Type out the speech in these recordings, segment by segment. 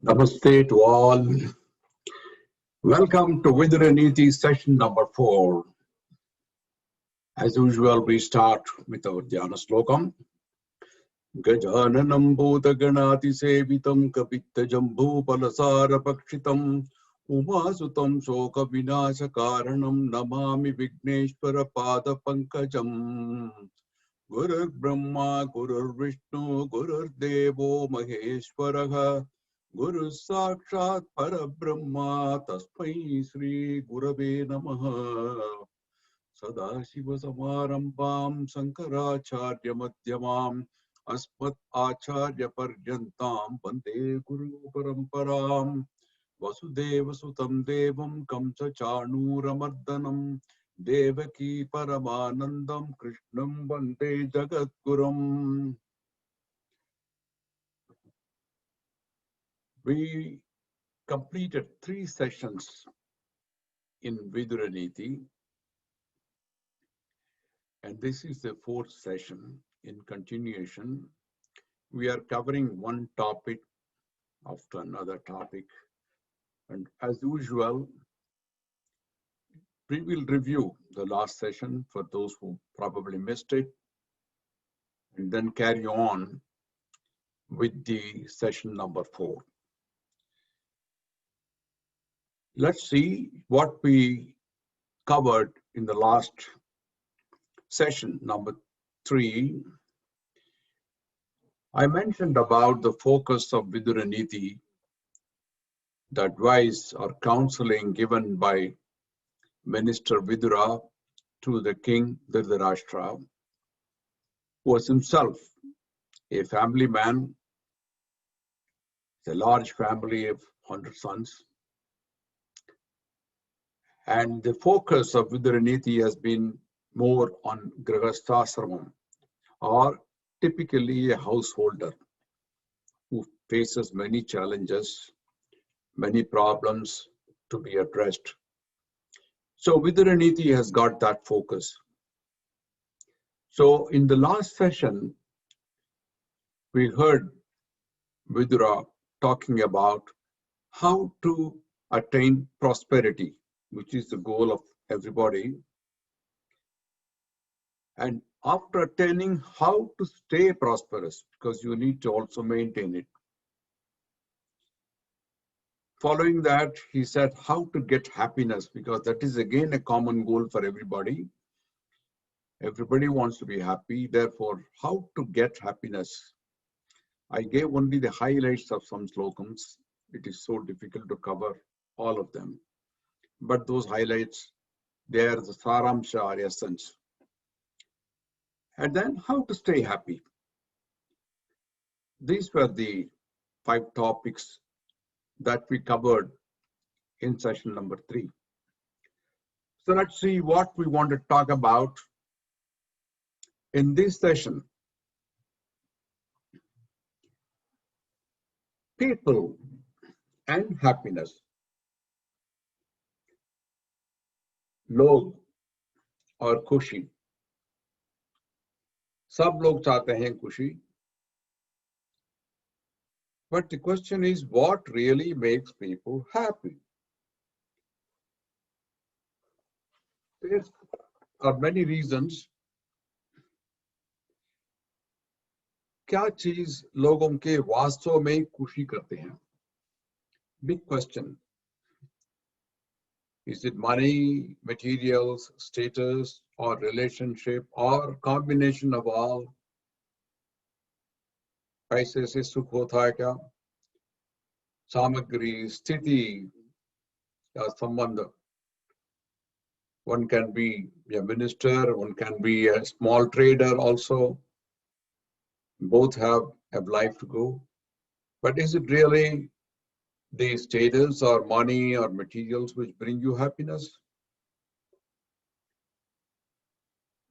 Namaste to all. Welcome to Viduraniti session number 4. As usual, we start with our Dhyana Slokam. Gajananam Bhodaganati Sevitam Kapitta Jambu Palasara Pakshitam Umasutam Soka Vinasha Karanam Namami Vigneshwara Pada Pankajam Gurur Brahma Gurur Vishnu Gurur Devo Maheshwaraha Guru Sakshat Parabrahma Tasmai Sri Gurave Namaha Sadashiva Samarambam Sankaracharya Madhyamam Asmat Acharya Paryantam Bande Guru Paramparam Vasudeva Sutam Devam Kamsa Chanuramardanam Devaki Paramanandam Krishnam Bande Jagatgurum. We completed 3 sessions in Viduraniti, and this is the 4th session. In continuation, we are covering one topic after another topic, and as usual, we will review the last session for those who probably missed it, and then carry on with the session number 4. Let's see what we covered in the last session, number 3. I mentioned about the focus of Viduraniti, the advice or counseling given by Minister Vidura to the king Dhritarashtra, who was himself a family man, a large family of 100 sons. And the focus of Viduraniti has been more on Grihasthasramam, or typically a householder who faces many challenges, many problems to be addressed. So Viduraniti has got that focus. So in the last session, we heard Vidura talking about how to attain prosperity, which is the goal of everybody. And after attaining, how to stay prosperous, because you need to also maintain it. Following that, he said how to get happiness, because that is again a common goal for everybody. Everybody wants to be happy, therefore, how to get happiness. I gave only the highlights of some slokams. It is so difficult to cover all of them. But those highlights, they are the saramsha or essence. And then how to stay happy. These were the 5 topics that we covered in session number 3. So let's see what we want to talk about in this session. People and happiness. लोग और खुशी. सब लोग चाहते हैं खुशी. But the question is, what really makes people happy? There are many reasons. क्या चीज लोगों के वास्तव में खुशी करते हैं? Big question. Is it money, materials, status, or relationship, or combination of all? पैसे से सुख होता है क्या? सामग्री, स्थिति या संबंध. One can be a minister, one can be a small trader also. Both have life to go. But is it really the status or money or materials which bring you happiness?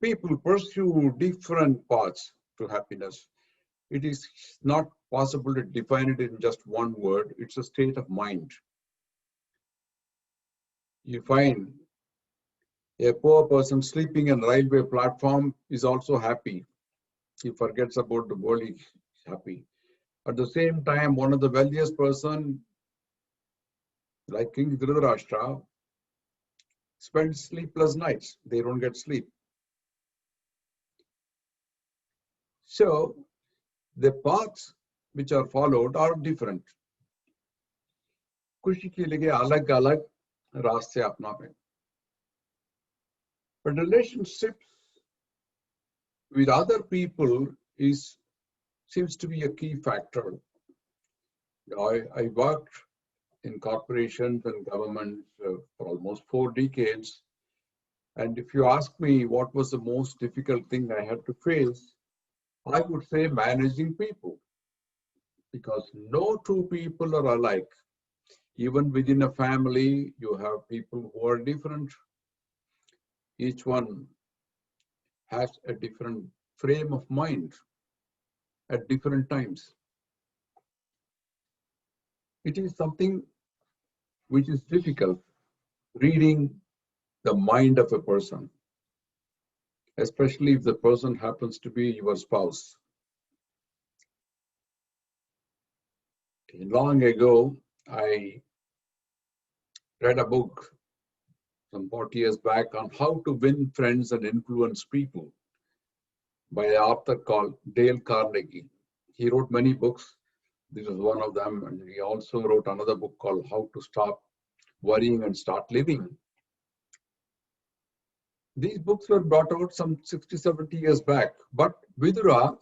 People pursue different paths to happiness. It is not possible to define it in just one word. It's a state of mind. You find a poor person sleeping on a railway platform is also happy. He forgets about the world, he's happy. At the same time, one of the wealthiest person, like King Dhritarashtra, spends sleepless nights. They don't get sleep. So the paths which are followed are different. खुशी के लिए अलग अलग रास्ते अपनाते. But relationships with other people seems to be a key factor. I worked in corporations and governments for almost 4 decades. And if you ask me what was the most difficult thing I had to face, I would say managing people. Because no two people are alike. Even within a family, you have people who are different. Each one has a different frame of mind at different times. It is something which is difficult, reading the mind of a person, especially if the person happens to be your spouse. Long ago, I read a book some 40 years back on how to win friends and influence people by an author called Dale Carnegie. He wrote many books. This is one of them. And he also wrote another book called How to Stop Worrying and Start Living. These books were brought out some 60, 70 years back. But Vidura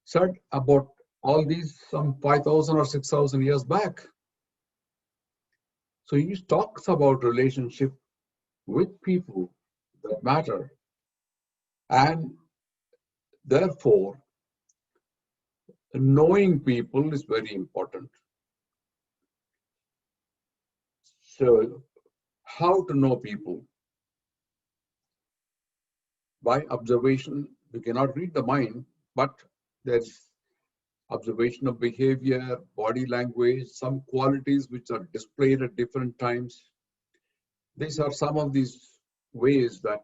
said about all these some 5,000 or 6,000 years back. So he talks about relationship with people that matter. And therefore, knowing people is very important. So how to know people? By observation. We cannot read the mind, but there's observation of behavior, body language, some qualities which are displayed at different times. These are some of these ways that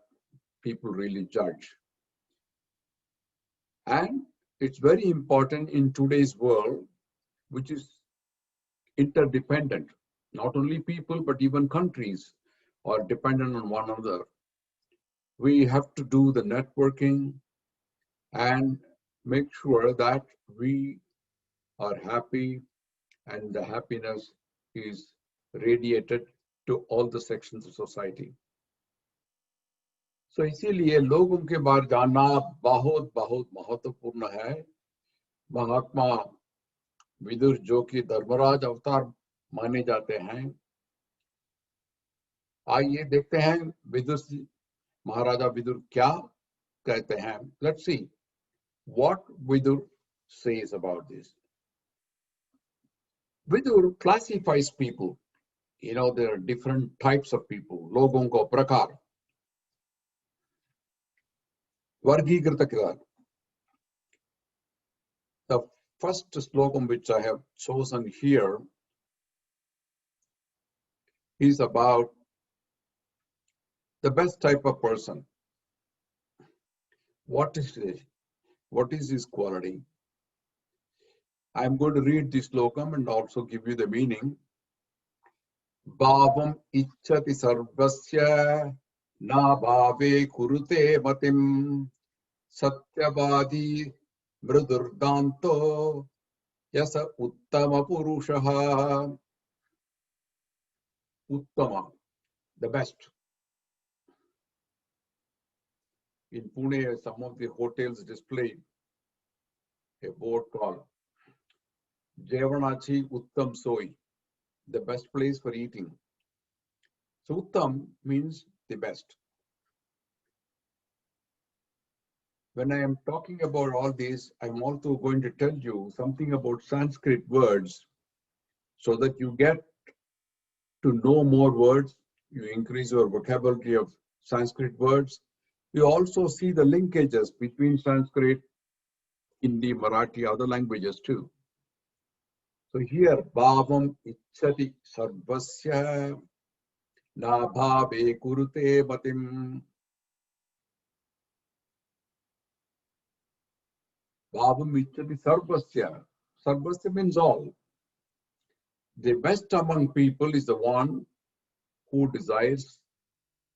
people really judge. And it's very important in today's world, which is interdependent. Not only people, but even countries are dependent on one another. We have to do the networking and make sure that we are happy and the happiness is radiated to all the sections of society. So इसीलिए लोगों के बारे जानना बहुत बहुत महत्वपूर्ण है. महात्मा विदुर जो कि धर्मराज अवतार माने जाते हैं, आइए देखते हैं विदुर महाराजा विदुर क्या कहते हैं. Let's see what Vidur says about this. Vidur classifies people. You know, there are different types of people. लोगों को प्रकार वर्गीकृत किया. The first slogan which I have chosen here is about the best type of person. What is it? What is his quality? I'm going to read this slogan and also give you the meaning. Bhavam ichchati sarvasya na bhave kurute matim satyavadi mridurdanto yasa uttama purushaha. Uttama, the best. In Pune, some of the hotels display a board called Jevanachi Uttam Soi, the best place for eating. So Uttam means the best. When I am talking about all this, I'm also going to tell you something about Sanskrit words so that you get to know more words, you increase your vocabulary of Sanskrit words. You also see the linkages between Sanskrit, Hindi, Marathi, other languages too. So here, bhavam ichchati sarvasya na bhave kurute matim. Bhavam ichchati sarvasya. Sarvasya means all. The best among people is the one who desires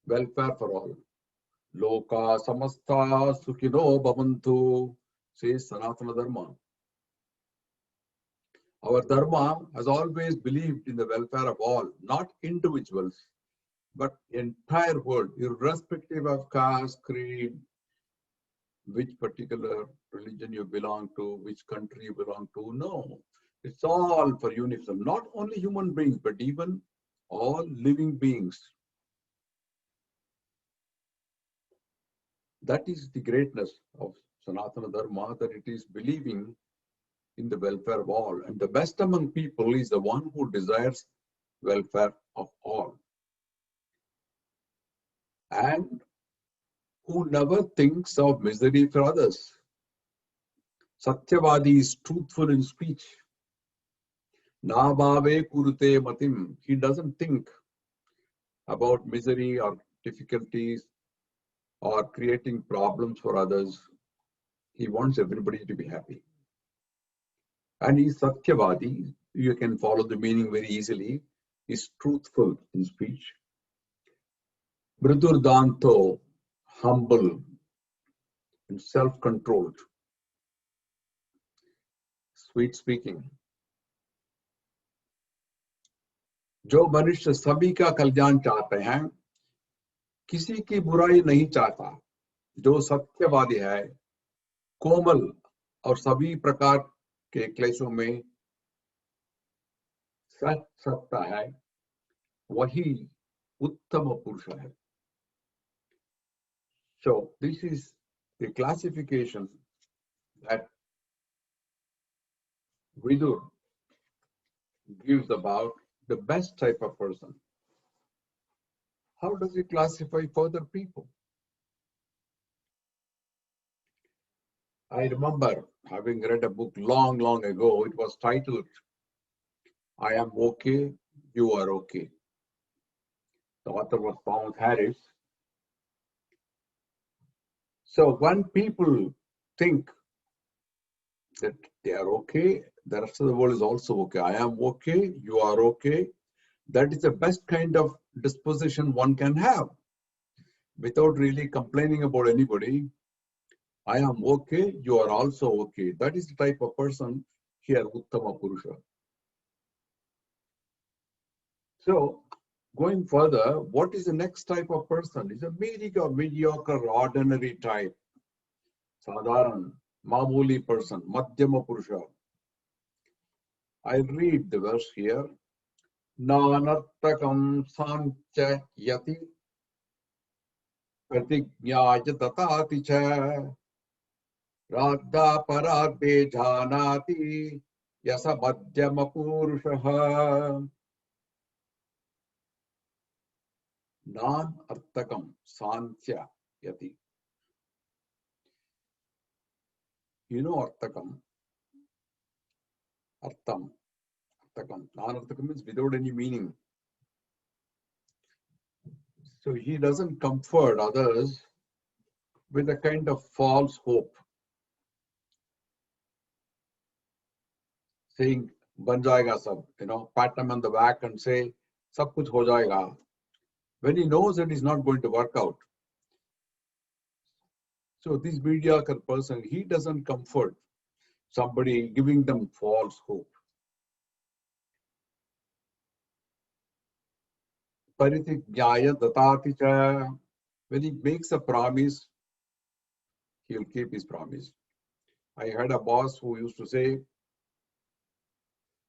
welfare for all. Loka samasta sukhino bhavantu, says Sanatana Dharma. Our Dharma has always believed in the welfare of all, not individuals, but entire world, irrespective of caste, creed, which particular religion you belong to, which country you belong to. No, it's all for unison, not only human beings, but even all living beings. That is the greatness of Sanatana Dharma, that it is believing in the welfare of all. And the best among people is the one who desires welfare of all, and who never thinks of misery for others. Satyavadi is truthful in speech. Na bhave kurute matim. He doesn't think about misery or difficulties or creating problems for others. He wants everybody to be happy. And he's Satyavadi. You can follow the meaning very easily. He's truthful in speech. Mridurdanto, humble and self-controlled. Sweet speaking. जो मनुष्य सभी का कल्याण चाहते हैं, किसी की बुराई नहीं चाहता, जो सत्यवादी है, कोमल और सभी प्रकार के क्लेशों में सह सकता है, वही उत्तम पुरुष है. So this is the classification that Vidur gives about the best type of person. How does he classify further people? I remember having read a book long, long ago. It was titled, I Am Okay, You Are Okay. The author was Thomas Harris. So when people think that they are okay, the rest of the world is also okay. I am okay, you are okay. That is the best kind of disposition one can have without really complaining about anybody. I am okay, you are also okay. That is the type of person here, Uttama Purusha. So, going further, what is the next type of person? It's a mediocre, ordinary type. Sadharan, Mamuli person, Madhyama Purusha. I read the verse here. Nanartakam sancha yati pratignyaya tatati cha radha parade janati yasa madhyama purushaha. Nan artakam sancha yati. You know artakam. Artam. Artakam. Nan artakam means without any meaning. So he doesn't comfort others with a kind of false hope, saying, ban jayega sab, pat him on the back and say, sab kuch ho jayega, when he knows that it's not going to work out. So this mediocre person, he doesn't comfort somebody, giving them false hope. Paritignyaya datati cha. When he makes a promise, he will keep his promise. I had a boss who used to say,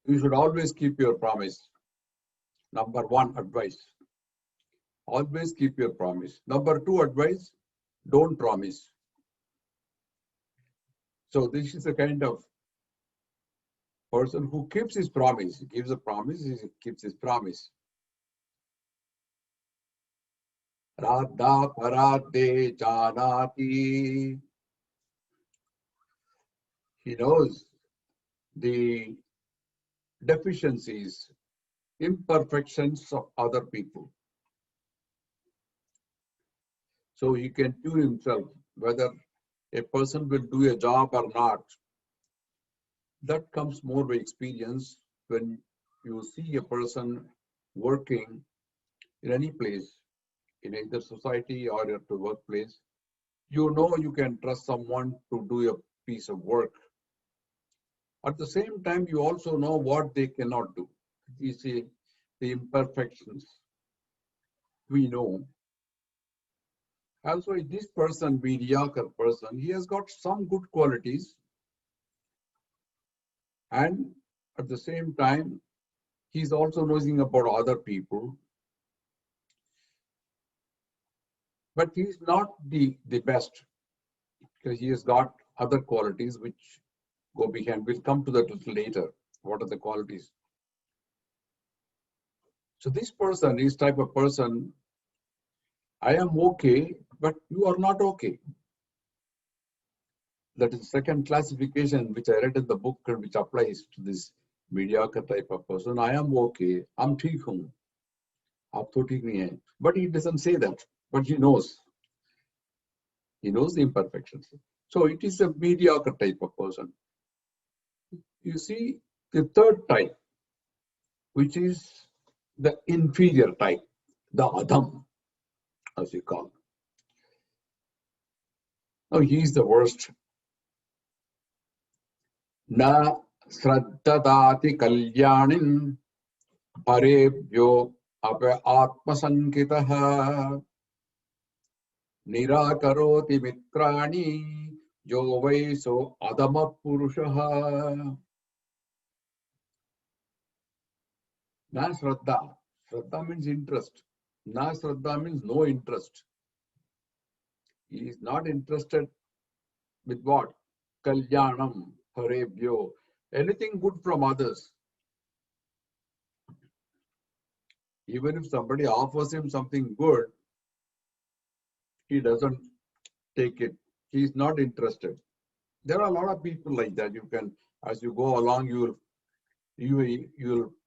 you should always keep your promise. Number one advice, always keep your promise. Number two advice, don't promise. So this is the kind of person who keeps his promise. He gives a promise, he keeps his promise. Radha parade janati. He knows the deficiencies, imperfections of other people. So he can tune himself whether a person will do a job or not That comes more by experience. When you see a person working in any place, in either society or at the workplace, you know you can trust someone to do a piece of work. At the same time, you also know what they cannot do. You see the imperfections. We know. Also, this person, mediocre person, he has got some good qualities, and at the same time, he's also knowing about other people. But he's not the best because he has got other qualities which go behind. We'll come to that a little later. What are the qualities? So this person, this type of person, I am okay, but you are not okay. That is the second classification which I read in the book and which applies to this mediocre type of person. I am okay. I'm ठीक हूँ. आप तो ठीक नहीं है. But he doesn't say that. But he knows. He knows the imperfections. So it is a mediocre type of person. You see the third type, which is the inferior type, the Adam, as we call. Now he is the worst. Na sraddadati kalyanin parebhyo atmasankitaha nirakaroti mitrani jo vaiso adama purushaha. Na Shraddha. Shraddha means interest. Na Shraddha means no interest. He is not interested with what? Kalyanam, Harebhyo, anything good from others. Even if somebody offers him something good, he doesn't take it. He is not interested. There are a lot of people like that. You can, as you go along, you'll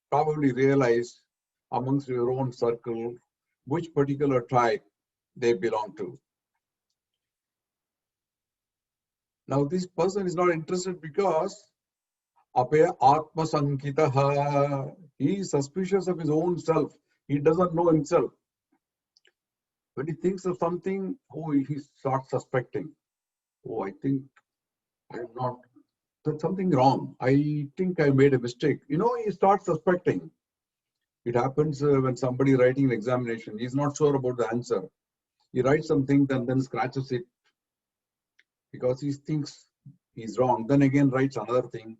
probably realize amongst your own circle which particular tribe they belong to. Now, this person is not interested because Apaya Atma Sankitaha. He is suspicious of his own self. He doesn't know himself. When he thinks of something, oh, he starts suspecting. Oh, I think I'm not, there's something wrong. I think I made a mistake. You know, he starts suspecting. It happens when somebody writing an examination, he's not sure about the answer. He writes something and then scratches it because he thinks he's wrong. Then again writes another thing.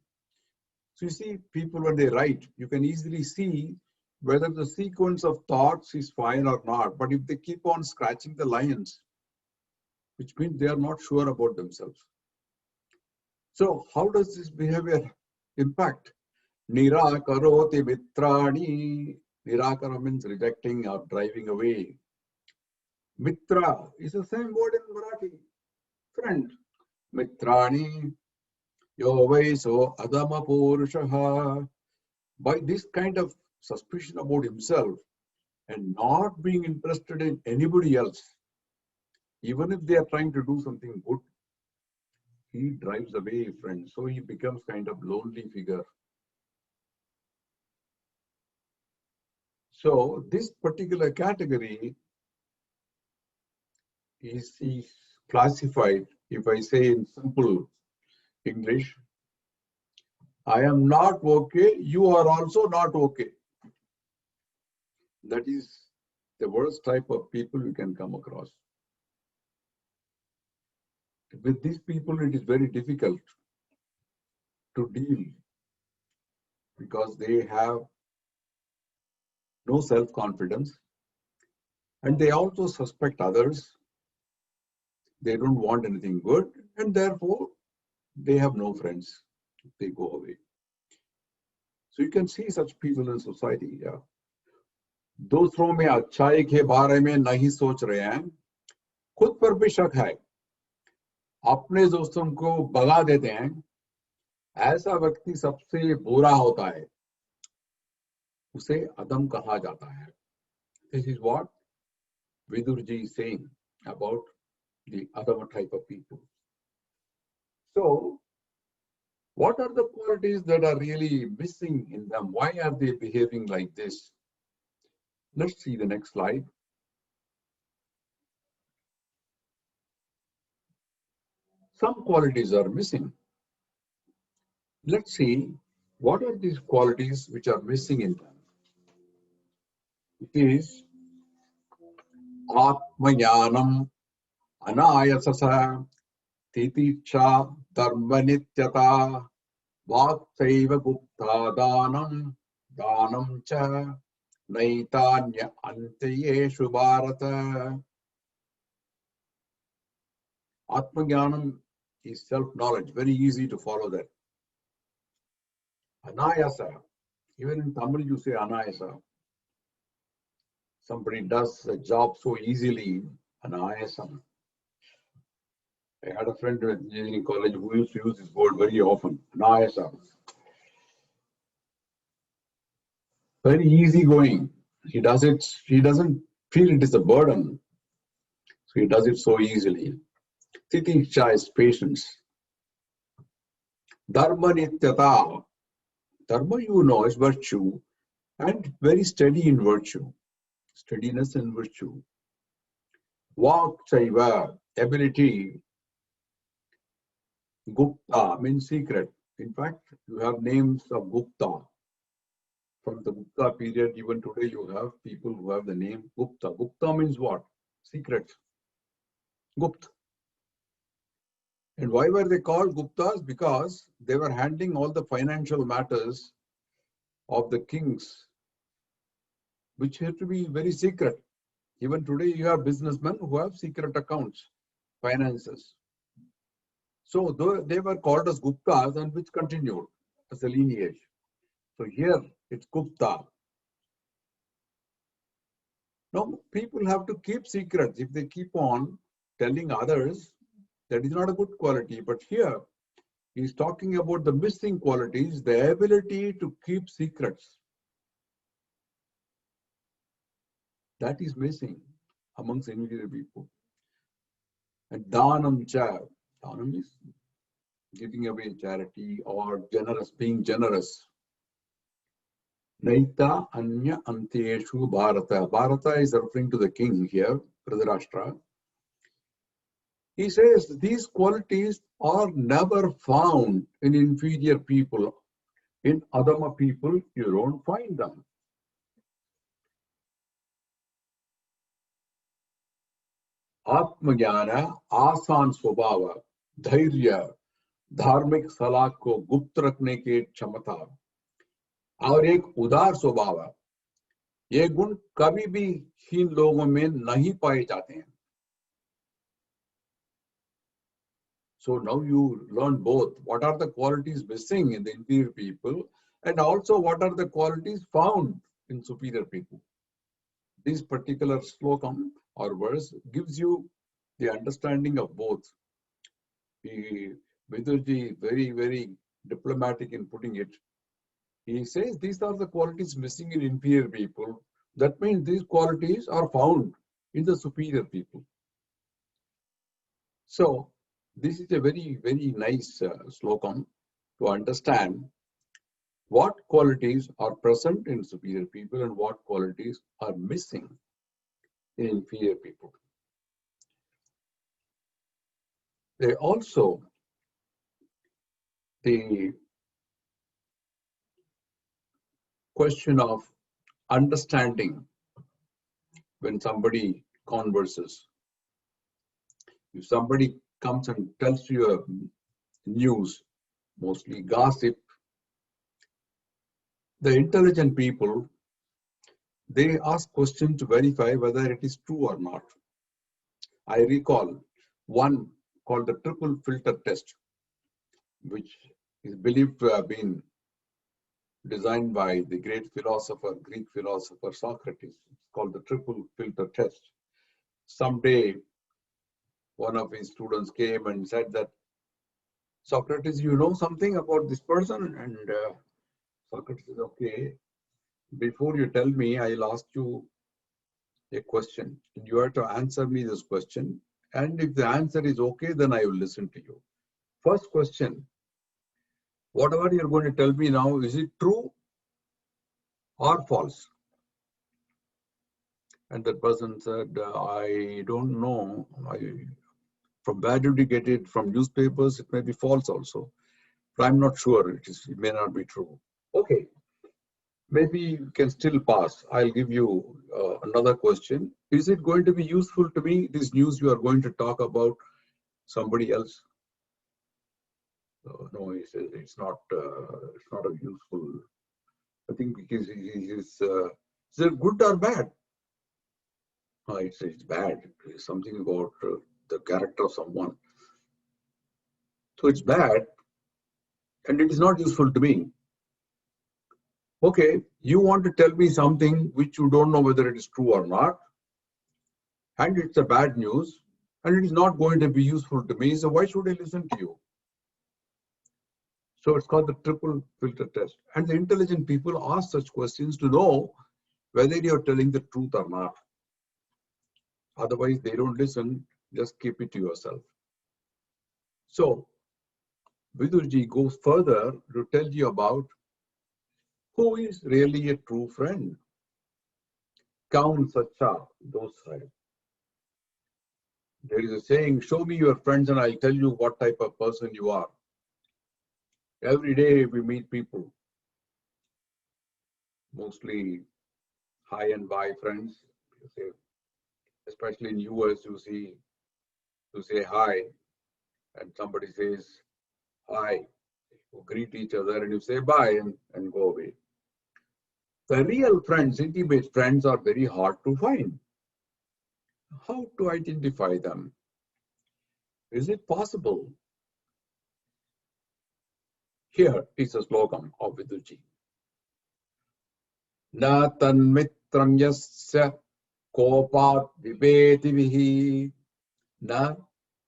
So you see, people when they write, you can easily see whether the sequence of thoughts is fine or not. But if they keep on scratching the lines, which means they are not sure about themselves. So how does this behavior impact? Nirakaroti mitrani. Nirakara means rejecting or driving away. Mitra is the same word in Marathi. Friend. Mitrani. Yo vaiso adama purushaha. By this kind of suspicion about himself and not being interested in anybody else, even if they are trying to do something good, he drives away friends. So he becomes kind of lonely figure. So this particular category is classified, if I say in simple English, I am not okay, you are also not okay. That is the worst type of people you can come across. With these people, it is very difficult to deal because they have no self-confidence and they also suspect others. They don't want anything good and therefore they have no friends. They go away. So you can see such people in society. Yeah. दूसरों में अच्छाई के बारे में नहीं सोच रहे हैं, खुद पर भी शक है, अपने दोस्तों को भगा देते हैं, ऐसा व्यक्ति सबसे बुरा होता है, उसे अदम कहा जाता है. This is what Vidurji is saying about the Adama type of people. So What are the qualities that are really missing in them? Why are they behaving like this? Let's see the next slide. Some qualities are missing. Let's see what are these qualities which are missing in them. It is Atmayanam, Anayasasa, Titicha, Dharmanityata, Vaksaiva Gupta Danam, Danam Cha, Naitanya Antayeshu Bharata. Atmajnanam is self-knowledge, very easy to follow that. Anayasa, even in Tamil you say anayasa. Somebody does a job so easily, anayasam. I had a friend in engineering college who used to use this word very often, anayasa. Very easy going. He does it, he doesn't feel it is a burden. So he does it so easily. Titiksha is patience. Dharma nityata. Dharma, you know, is virtue and very steady in virtue. Steadiness and virtue. Vaksaiva, ability. Gupta means secret. In fact, you have names of Gupta. From the Gupta period, even today, you have people who have the name Gupta. Gupta means what? Secret. Gupt. And why were they called Guptas? Because they were handling all the financial matters of the kings, which had to be very secret. Even today, you have businessmen who have secret accounts, finances. So they were called as Guptas, and which continued as a lineage. So here it's Gupta. Now, people have to keep secrets. If they keep on telling others, that is not a good quality. But here, he's talking about the missing qualities, the ability to keep secrets. That is missing amongst inferior people. And Dhanam cha. Dhanam is giving away charity or generous, being generous. Naita Anya Anteshu Bharata. Bharata is referring to the king here, Dhritarashtra. He says these qualities are never found in inferior people. In Adama people, you don't find them. Atmajnana, आसान स्वभाव, धैर्य, धार्मिक सलाह को गुप्त रखने की क्षमता और एक उदार स्वभाव, ये गुण कभी भी हीन लोगों में नहीं पाए जाते हैं. So now you learn both. What are the qualities missing in the inferior people, and also what are the qualities found in superior people. This particular slokam or verse gives you the understanding of both. Vidurji, very, very diplomatic in putting it. He says these are the qualities missing in inferior people. That means these qualities are found in the superior people. So this is a very, very nice slokam to understand what qualities are present in superior people and what qualities are missing in inferior people. They also, the question of understanding when somebody converses. If somebody comes and tells you a news, mostly gossip, the intelligent people, they ask questions to verify whether it is true or not. I recall one called the triple filter test, which is believed to have been designed by the great philosopher, Greek philosopher Socrates. It's called the triple filter test. Someday, one of his students came and said that, Socrates, you know something about this person? And Socrates said, okay, before you tell me, I'll ask you a question. You have to answer me this question. And if the answer is okay, then I will listen to you. First question, Whatever you're going to tell me now, is it true or false? And that person said, I don't know. From where did you get it? From newspapers? It may be false also. But I'm not sure. It may not be true. Okay, maybe you can still pass. I'll give you another question. Is it going to be useful to me, this news you are going to talk about somebody else? No, he says it's not a useful. I think because is it good or bad? It's bad. It's something about the character of someone. So it's bad, and it is not useful to me. Okay, you want to tell me something which you don't know whether it is true or not, and it's a bad news, and it is not going to be useful to me. So why should I listen to you? So it's called the triple filter test. And the intelligent people ask such questions to know whether you're telling the truth or not. Otherwise, they don't listen, just keep it to yourself. So, Vidurji goes further to tell you about who is really a true friend. Kaun Sacha Dosai. There is a saying, show me your friends and I'll tell you what type of person you are. Every day we meet people, mostly high and by friends. Especially in US, you say hi, and somebody says hi, you greet each other and you say bye and go away. The real friends, intimate friends, are very hard to find. How to identify them? Is it possible? Here is a slogan of Vidurji. Na tanmitram yasya kopat vibetivihi. Na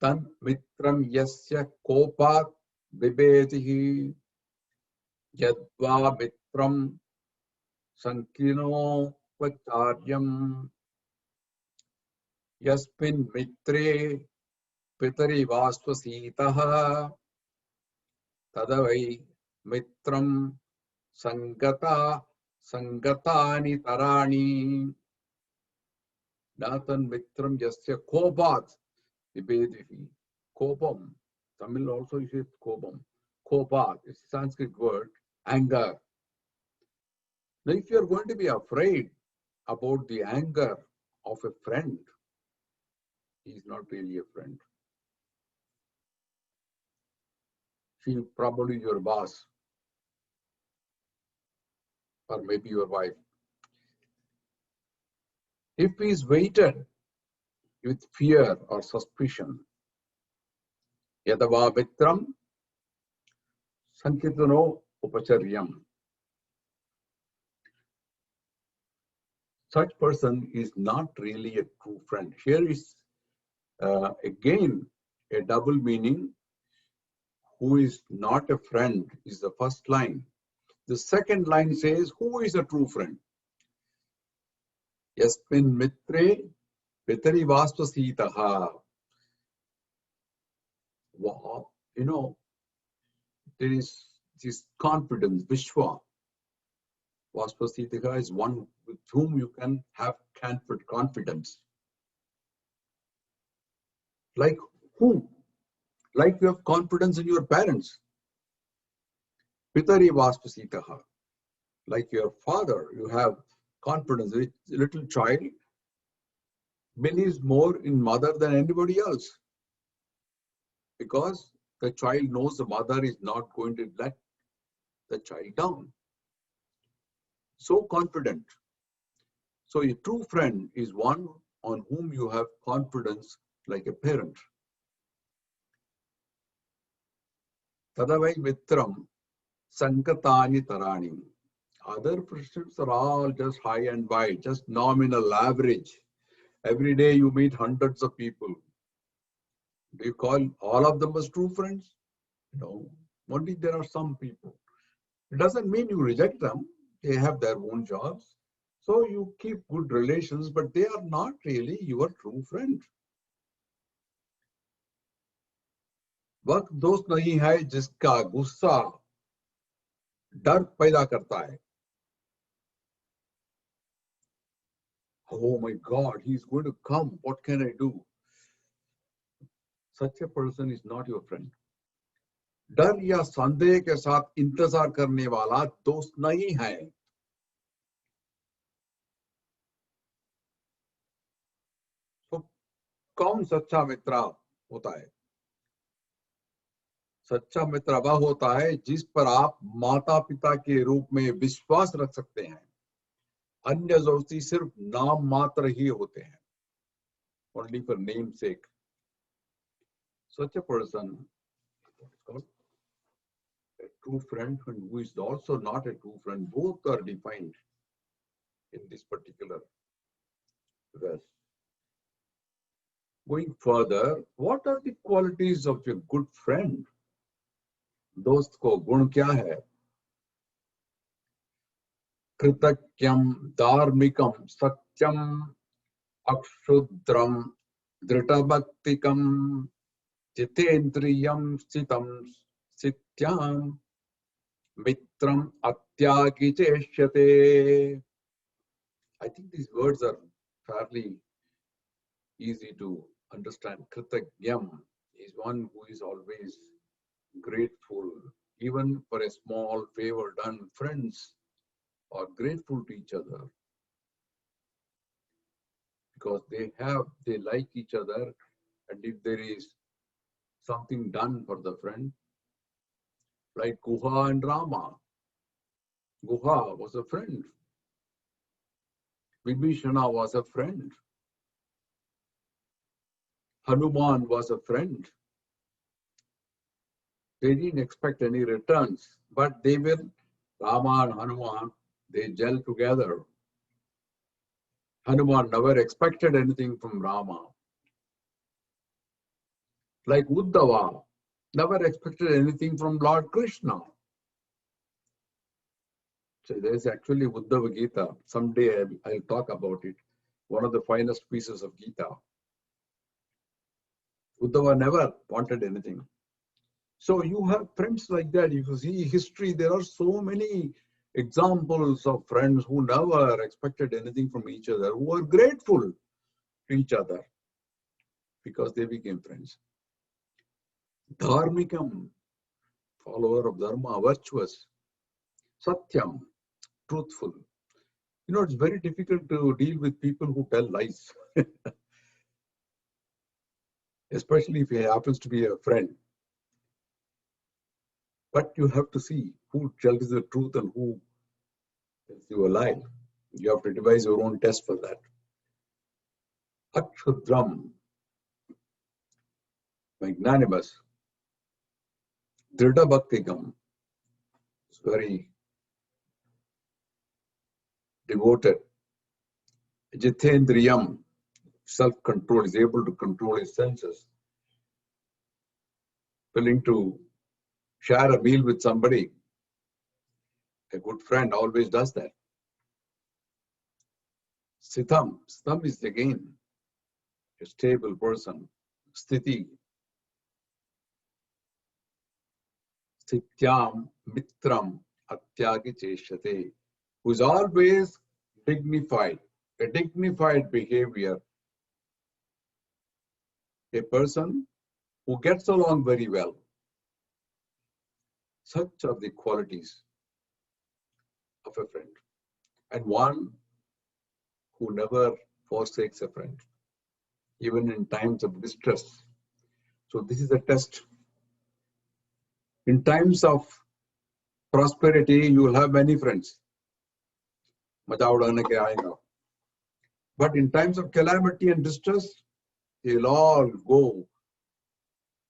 tanmitram yasya kopat vibetihi. Yadva mitram sankino vacharyam. Yasmin mitre pitari vasvasitaha. Tadavai mitram sangata sangatani tarani. Nathan mitram yasya kopat vibedihi. Kopam. Tamil also is kopam. Kopat is a Sanskrit word, anger. Now, if you are going to be afraid about the anger of a friend, he is not really a friend. She is probably your boss, or maybe your wife. If he is weighted with fear or suspicion, yadava mitram sankitano upacharyam. Such person is not really a true friend. Here is again a double meaning. Who is not a friend is the first line. The second line says, who is a true friend? Yasmin mitre pitari vasvasitaha. You know, there is this confidence, Vishwa. Vasvasitaha is one with whom you can have confidence. Like who? Like you have confidence in your parents. Pitari vasvasitaha. Like your father, you have confidence. A little child believes more in mother than anybody else. Because the child knows the mother is not going to let the child down. So confident. So a true friend is one on whom you have confidence like a parent. Tadavai mitram sankatani tarani. Other friendships are all just high and wide, just nominal, average. Every day you meet hundreds of people. Do you call all of them as true friends? No. Only there are some people. It doesn't mean you reject them. They have their own jobs. So you keep good relations, but they are not really your true friend. वक्त दोस्त नहीं है जिसका गुस्सा डर पैदा करता है. Oh my God, he's going to come. What can I do? Such a person is not your friend. डर या संदेह के साथ इंतजार करने वाला दोस्त नहीं है. तो कौन सच्चा मित्र होता है? सच्चा मित्र वह होता है जिस पर आप माता पिता के रूप में विश्वास रख सकते हैं. अन्य दोस्ती सिर्फ नाम मात्र ही होते हैं. Only for name's sake. Such a person is called a true friend and who is also not a true friend. Both are defined in this particular verse. Going further, what are the qualities of a good friend? दोस्त को गुण क्या है? कृतज्ञम, धार्मिकम, सत्यम, अक्षुद्रम, दृढ़भक्तिकम, जितेन्द्रियम, स्थितम, सित्याम, मित्रम, अत्यागी चेष्यते. I think these words are fairly easy to understand. Kritagnyam is one who is always grateful, even for a small favor done. Friends are grateful to each other because they like each other, and if there is something done for the friend, like Guha and Rama. Guha was a friend. Vibhishana was a friend. Hanuman was a friend. They didn't expect any returns, but they were, Rama and Hanuman, they gel together. Hanuman never expected anything from Rama. Like Uddhava, never expected anything from Lord Krishna. So there's actually Uddhava Gita. Someday I'll talk about it. One of the finest pieces of Gita. Uddhava never wanted anything. So you have friends like that. If you see history, there are so many examples of friends who never expected anything from each other, who are grateful to each other because they became friends. Dharmikam, follower of Dharma, virtuous. Satyam, truthful. You know, it's very difficult to deal with people who tell lies, especially if he happens to be a friend. But you have to see who tells the truth and who tells you a lie. You have to devise your own test for that. Akshudram, magnanimous. Dhrida Bhaktigam, is very devoted. Jitendriyam, self-control, is able to control his senses. Willing to share a meal with somebody. A good friend always does that. Stham, Stham is again a stable person. Sthiti, Sthityam, Mitram, Atyagi Cheshate, who is always dignified, a dignified behavior. A person who gets along very well. Such are the qualities of a friend. And one who never forsakes a friend, even in times of distress. So this is a test. In times of prosperity, you will have many friends. But in times of calamity and distress, they will all go,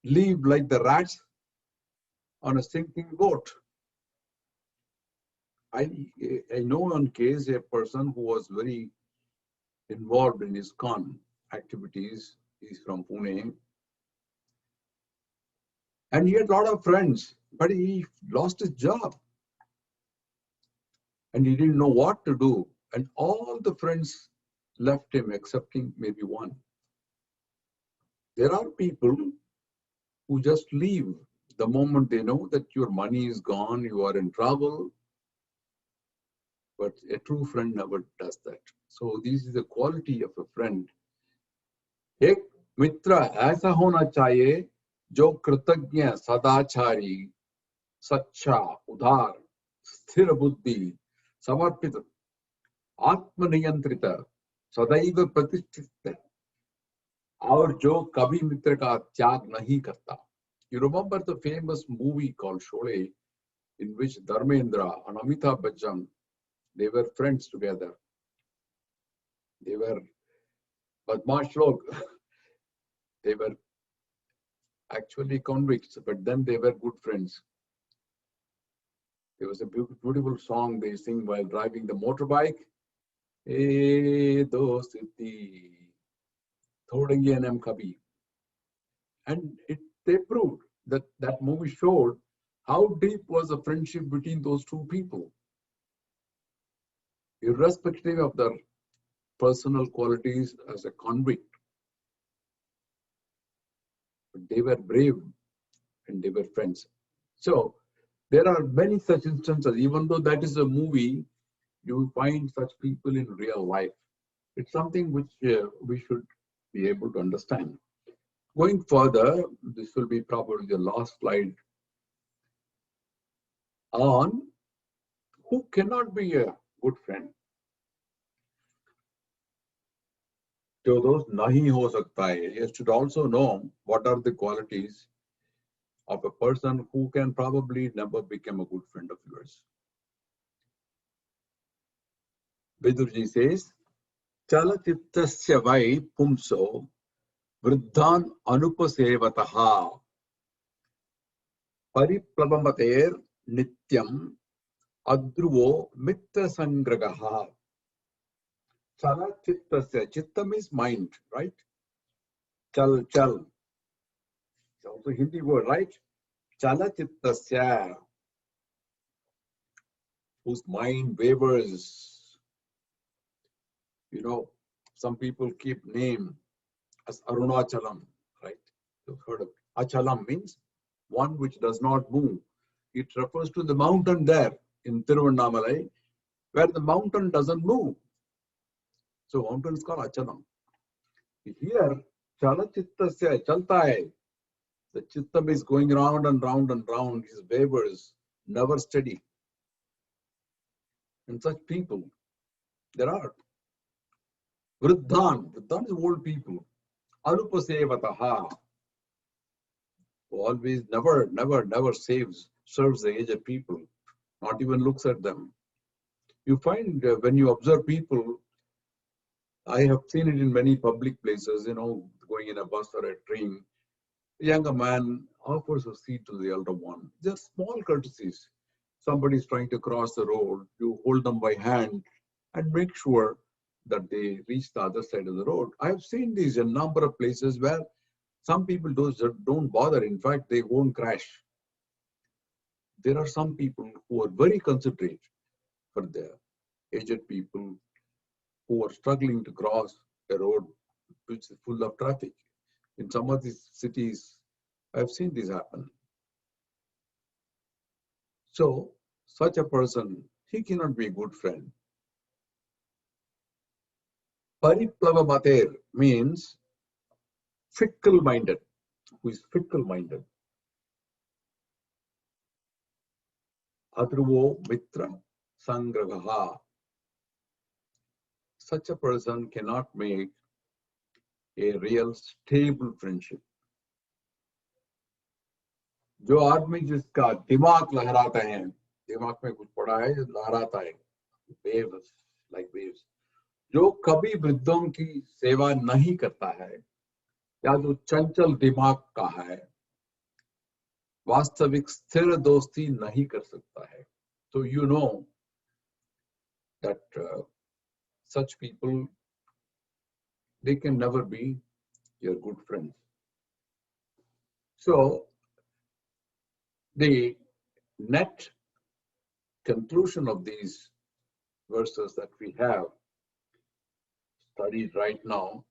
leave like the rats on a sinking boat. I know one case, a person who was very involved in ISKCON activities. He's from Pune. And he had a lot of friends, but he lost his job. And he didn't know what to do. And all the friends left him, excepting maybe one. There are people who just leave. The moment they know that your money is gone, you are in trouble. But a true friend never does that. So this is the quality of a friend. एक मित्र ऐसा होना चाहिए जो कृतज्ञ, सदाचारी, सच्चा, उदार, स्थिर बुद्धि, समर्पित, आत्मनियंत्रित, सदैव प्रतिष्ठित, और जो कभी मित्र का त्याग नहीं करता. You remember the famous movie called Sholay, in which Dharmendra and Amitabh Bachchan, they were friends together. They were badmash log. They were actually convicts, but then they were good friends. There was a beautiful song they sing while driving the motorbike. Hey, dostiti, thodengi nam kabhi. And they proved that that movie showed how deep was the friendship between those two people. Irrespective of their personal qualities as a convict, but they were brave and they were friends. So there are many such instances. Even though that is a movie, you find such people in real life. It's something which we should be able to understand. Going further, this will be probably the last slide on who cannot be a good friend. So those nahi ho sakta hai. You should also know what are the qualities of a person who can probably never become a good friend of yours. Vidurji says, Chalachittasya vai pumso vruddhan anupasevataha pariplabamater nityam adruvo mitra sangragaha. Chalachittasya, chitta means mind, right? Chal. It's also a Hindi word, right? Chalachittasya, whose mind wavers. You know, some people keep name as Arunachalam, right? You've heard of Achalam means one which does not move. It refers to the mountain there in Tiruvannamalai, where the mountain doesn't move. So mountain is called Achalam. Here, Chalachittasya, chalta hai. The chittam is going round and round and round. His wavers, never steady. And such people, there are. Vruddhan is old people. Anupasevataha, who always never serves the aged people, not even looks at them. You find when you observe people, I have seen it in many public places, going in a bus or a train, a younger man offers a seat to the elder one. Just small courtesies. Somebody is trying to cross the road, you hold them by hand and make sure that they reach the other side of the road. I have seen these in a number of places where some people don't bother. In fact, they won't crash. There are some people who are very considerate for the aged people who are struggling to cross a road which is full of traffic. In some of these cities, I've seen this happen. So, such a person, he cannot be a good friend. Pariplava means fickle-minded, who is fickle-minded. Adruvo mitra sangragaha. Such a person cannot make a real stable friendship. जो आदमी जिसका दिमाग लहराता है, दिमाग में कुछ पड़ा है, लहराता है, waves, like waves, जो कभी वृद्धों की सेवा नहीं करता है, या जो चंचल दिमाग का है, वास्तविक स्थिर दोस्ती नहीं कर सकता है. So you know that such people, they can never be your good friends. So the net conclusion of these verses that we have studied right now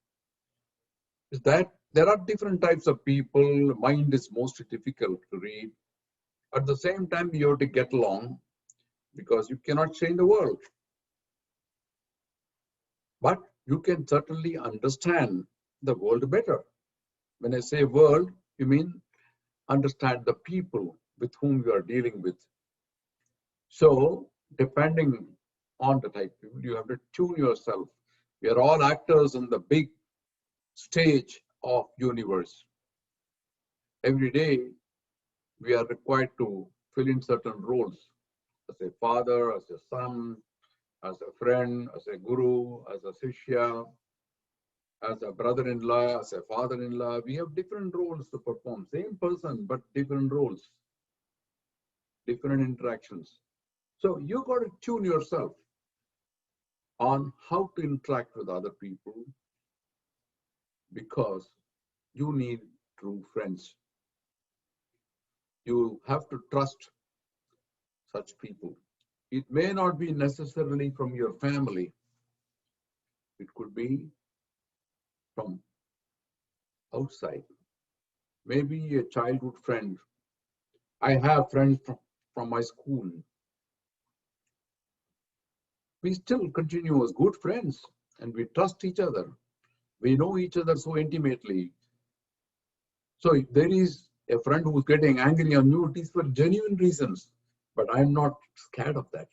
is that There are different types of people. Mind is most difficult to read. At the same time, you have to get along because you cannot change the world. But you can certainly understand the world better. When I say world, you mean understand the people with whom you are dealing with. So, depending on the type of people, you have to tune yourself. We are all actors in the big stage of universe. Every day, we are required to fill in certain roles as a father, as a son, as a friend, as a guru, as a shishya, as a brother-in-law, as a father-in-law. We have different roles to perform. Same person, but different roles, different interactions. So you got to tune yourself on how to interact with other people because you need true friends. You have to trust such people. It may not be necessarily from your family. It could be from outside. Maybe a childhood friend. I have friends from my school. We still continue as good friends and we trust each other. We know each other so intimately. So if there is a friend who's getting angry on you, it is for genuine reasons, but I'm not scared of that.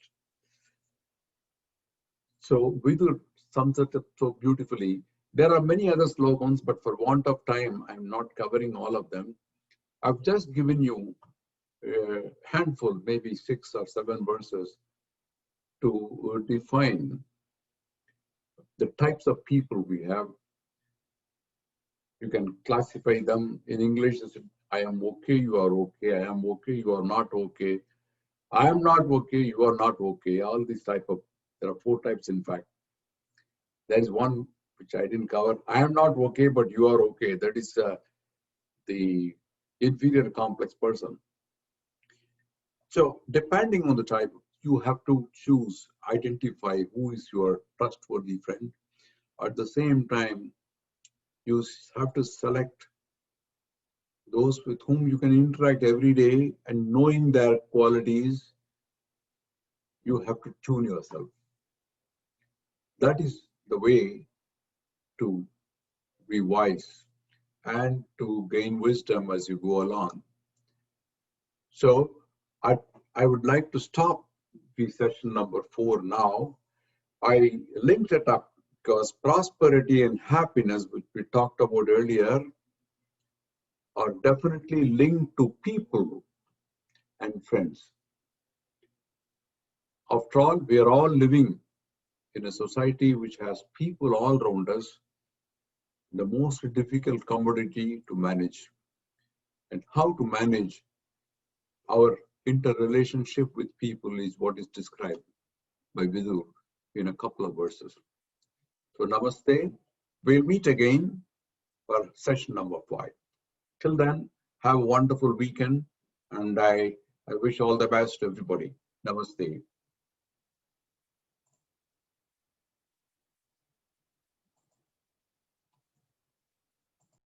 So Vidur sums it up so beautifully. There are many other slogans, but for want of time, I'm not covering all of them. I've just given you a handful, maybe 6 or 7 verses to define the types of people we have. You can classify them in English as I am okay, you are okay, I am okay, you are not okay, I am not okay, you are not okay. All these type of, there are 4 types in fact. There is one which I didn't cover. I am not okay, but you are okay. That is the inferior complex person. So depending on the type, you have to choose, identify who is your trustworthy friend. At the same time, you have to select those with whom you can interact every day, and knowing their qualities, you have to tune yourself. That is the way to be wise and to gain wisdom as you go along. So I would like to stop the session number 4 now. I linked it up because prosperity and happiness, which we talked about earlier, are definitely linked to people and friends. After all, we are all living in a society which has people all around us, the most difficult commodity to manage. And how to manage our interrelationship with people is what is described by Vidur in a couple of verses. So namaste. We'll meet again for session number 5. Till then, have a wonderful weekend, and I wish all the best to everybody. Namaste.